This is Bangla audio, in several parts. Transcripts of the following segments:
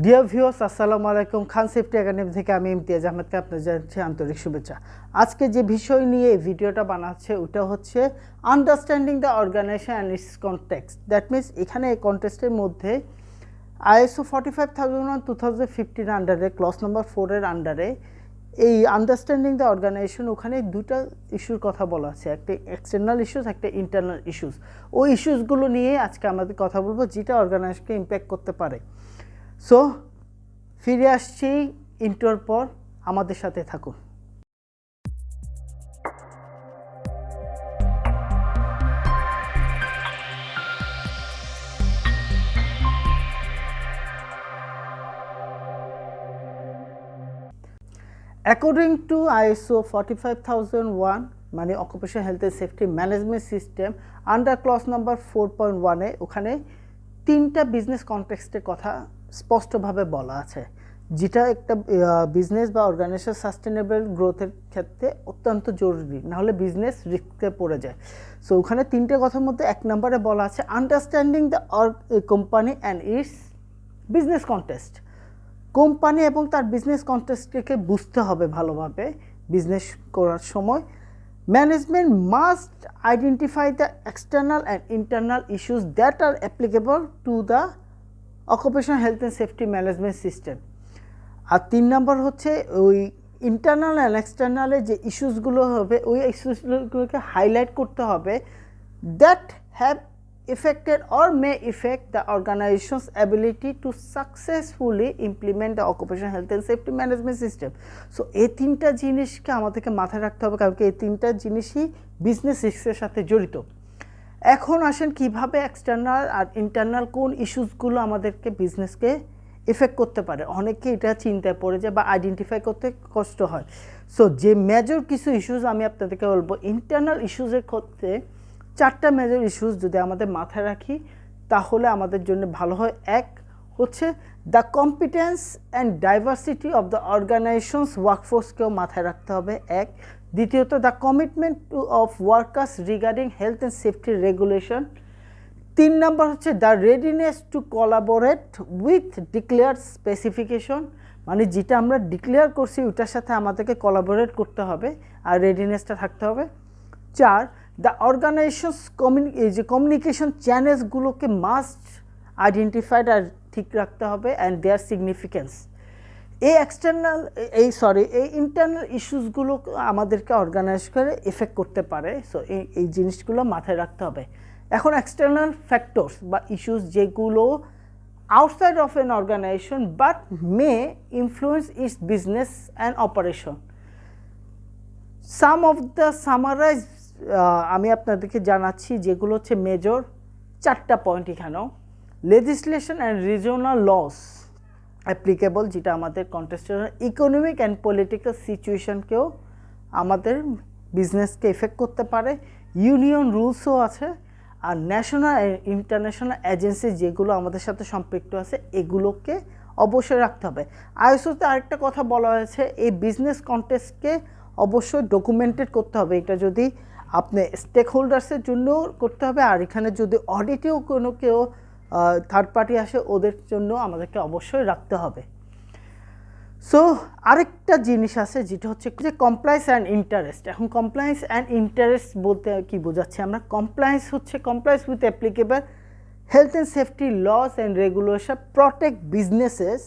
ডিয়ার ভিউয়ার্স, আসসালামু আলাইকুম। খান সেফটি একাডেমি থেকে আমি ইমতিয়াজ আহমেদকে আপনার জানাচ্ছি আন্তরিক শুভেচ্ছা। আজকে যে বিষয় নিয়ে এই ভিডিওটা বানাচ্ছে ওটা হচ্ছে understanding the organisation and its context. That means এখানে এই কনটেক্সটের মধ্যে ISO 45001:2015 আন্ডারে ক্লজ নাম্বার 4 এর আন্ডারে এই আন্ডারস্ট্যান্ডিং দ্য অর্গানাইজেশন ওখানে দুটা ইস্যুর কথা বলা আছে, একটা এক্সটার্নাল ইস্যুস, একটা ইন্টারনাল ইস্যুস। ওই ইস্যুসগুলো নিয়ে আজকে আমাদের কথা বলবো যেটা অর্গানাইজেশনকে ইম্প্যাক্ট করতে পারে। সো ফিরে আসছি ইন্টোর পর, আমাদের সাথে থাকুন। অ্যাকর্ডিং টু ISO 45001 মানে occupation health and safety management system under clause number 4.1-এ ওখানে তিনটা বিজনেস কনটেক্সটের কথা স্পষ্টভাবে বলা আছে, যেটা একটা বিজনেস বা অর্গানাইজেশন সাস্টেনেবল গ্রোথের ক্ষেত্রে অত্যন্ত জরুরি, নাহলে বিজনেস রিস্কে পড়ে যায়। সো ওখানে তিনটে কথার মধ্যে এক নম্বরে বলা আছে understanding the company and it's business context. Company এবং তার বিজনেস কনটেক্সটকে বুঝতে হবে ভালোভাবে বিজনেস করার সময়। Management must identify the external and internal issues that are applicable to the occupational health and safety management system. আর 3 নম্বর হচ্ছে ওই ইন্টারনাল অ্যান্ড এক্সটার্নালের যে ইস্যুসগুলো হবে ওই ইস্যুসগুলোকে হাইলাইট করতে হবে, that have affected or may affect the organization's ability to successfully implement the occupational health and safety management system. So এই তিনটা জিনিসকে আমাদেরকে মাথায় রাখতে হবে, কারণ এই তিনটা জিনিসই বিজনেস রিস্কের সাথে জড়িত। এখন আসেন কিভাবে এক্সটার্নাল আর ইন্টারনাল কোন ইস্যুসগুলো আমাদেরকে বিজনেসকে এফেক্ট করতে পারে। অনেকে এটা চিন্তায় পড়ে যায় বা আইডেন্টিফাই করতে কষ্ট হয়। সো যে মেজর কিছু ইস্যুস আমি আপনাদেরকে বলবো, ইন্টারনাল ইস্যুসের ক্ষেত্রে 4টা মেজর ইস্যুস যদি আমাদের মাথায় রাখি তাহলে আমাদের জন্য ভালো হয়। এক হচ্ছে the competence and diversity of the organisation's ওয়ার্কফোর্সকেও মাথায় রাখতে হবে এক। দ্বিতীয়ত the commitment of workers regarding health and safety regulation. 3 number হচ্ছে the readiness to collaborate with declared specification, মানে যেটা আমরা ডিক্লেয়ার করছি ওটার সাথে আমাদেরকে কোলাবোরেট করতে হবে আর রেডিনেসটা থাকতে হবে। 4 দ্য অর্গানাইজেশনস যে কমিউনিকেশন চ্যানেলসগুলোকে মাস্ট আইডেন্টিফাইড আর ঠিক রাখতে হবে অ্যান্ড দেয়ার সিগনিফিকেন্স। এই এই ইন্টারনাল ইস্যুসগুলো আমাদেরকে অর্গানাইজ করে এফেক্ট করতে পারে। সো এই জিনিসগুলো মাথায় রাখতে হবে। এখন এক্সটার্নাল ফ্যাক্টরস বা ইস্যুস যেগুলো outside of an organisation but may influence its business and operation. Some of the summarise আমি আপনাদেরকে জানাচ্ছি, যেগুলো হচ্ছে মেজর 4টা পয়েন্ট এখানেও। Legislation and regional laws applicable, যেটা আমাদের কন্টেক্সচুয়াল ইকোনমিক অ্যান্ড পলিটিক্যাল সিচুয়েশনকেও আমাদের বিজনেসকে এফেক্ট করতে পারে। ইউনিয়ন রুলসও আছে। আর ন্যাশনাল অ্যান্ড ইন্টারন্যাশনাল এজেন্সি যেগুলো আমাদের সাথে সম্পৃক্ত আছে এগুলোকে অবশ্যই রাখতে হবে। আইএসওতে আরেকটা কথা বলা হয়েছে, এই বিজনেস কন্টেক্সটকে অবশ্যই ডকুমেন্টেড করতে হবে। এটা যদি আপনি স্টেক হোল্ডার্সের জন্য করতে হবে, আর এখানে যদি অডিটেও কোনো কেউ থার্ড পার্টি আসে ওদের জন্য আমাদেরকে অবশ্যই রাখতে হবে। সো আরেকটা জিনিস আছে যেটা হচ্ছে যে কমপ্লায়েন্স অ্যান্ড ইন্টারেস্ট। এখন কমপ্লায়েন্স অ্যান্ড ইন্টারেস্ট বলতে কি বোঝাচ্ছি আমরা? কমপ্লায়েন্স হচ্ছে compliance with applicable health and safety laws and regulation protect businesses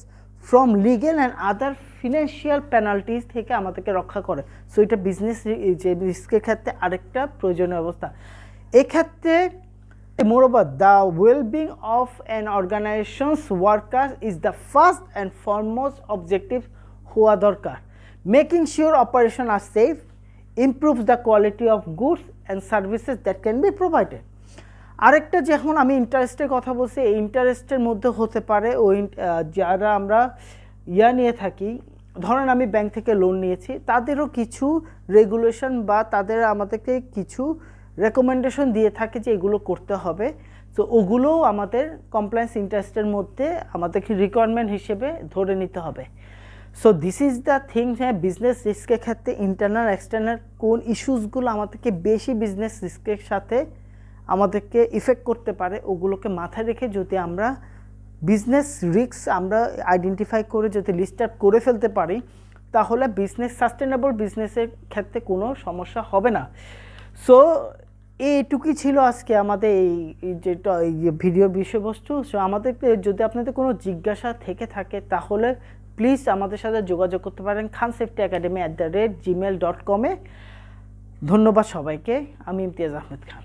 from legal and other financial penalties থেকে আমাদেরকে রক্ষা করে। সো এটা বিজনেস যে রিস্কের ক্ষেত্রে আরেকটা প্রয়োজনীয় অবস্থা। এক্ষেত্রে moreover the well-being of an organization's workers is the first and foremost objective হওয়া দরকার। making sure operations are safe improves the quality of goods and services that can be provided. আরেকটা যখন আমি ইন্টারেস্টের কথা বলছি, এই ইন্টারেস্টের মধ্যে হতে পারে ওই যারা আমরা নিয়ে থাকি, ধরেন আমি ব্যাংক থেকে লোন নিয়েছি, তাদেরও কিছু রেগুলেশন বা তাদের আমাদেরকে কিছু রেকমেন্ডেশন দিয়ে থাকে যে এগুলো করতে হবে। তো ওগুলোও আমাদের কমপ্লায়েন্স ইন্টারেস্টের মধ্যে আমাদেরকে রিকোয়ারমেন্ট হিসেবে ধরে নিতে হবে। So this is the thing, হ্যাঁ বিজনেস রিস্কের ক্ষেত্রে ইন্টারনাল এক্সটার্নাল কোন ইস্যুসগুলো আমাদেরকে বেশি বিজনেস রিস্কের সাথে আমাদেরকে ইফেক্ট করতে পারে ওগুলোকে মাথায় রেখে যদি আমরা বিজনেস রিস্ক আমরা আইডেন্টিফাই করে যদি লিস্ট আউট করে ফেলতে পারি তাহলে বিজনেস সাস্টেনেবল বিজনেসের ক্ষেত্রে কোনো সমস্যা হবে না। সো এইটুকুই ছিল আজকে আমাদের এই যেটা এই ভিডিওর বিষয়বস্তু। সো আমাদেরকে যদি আপনাদের কোনো জিজ্ঞাসা থেকে থাকে তাহলে প্লিজ আমাদের সাথে যোগাযোগ করতে পারেন khansaftyaacademy@gmail.com-এ। ধন্যবাদ সবাইকে। আমি ইমতিয়াজ আহমেদ খান।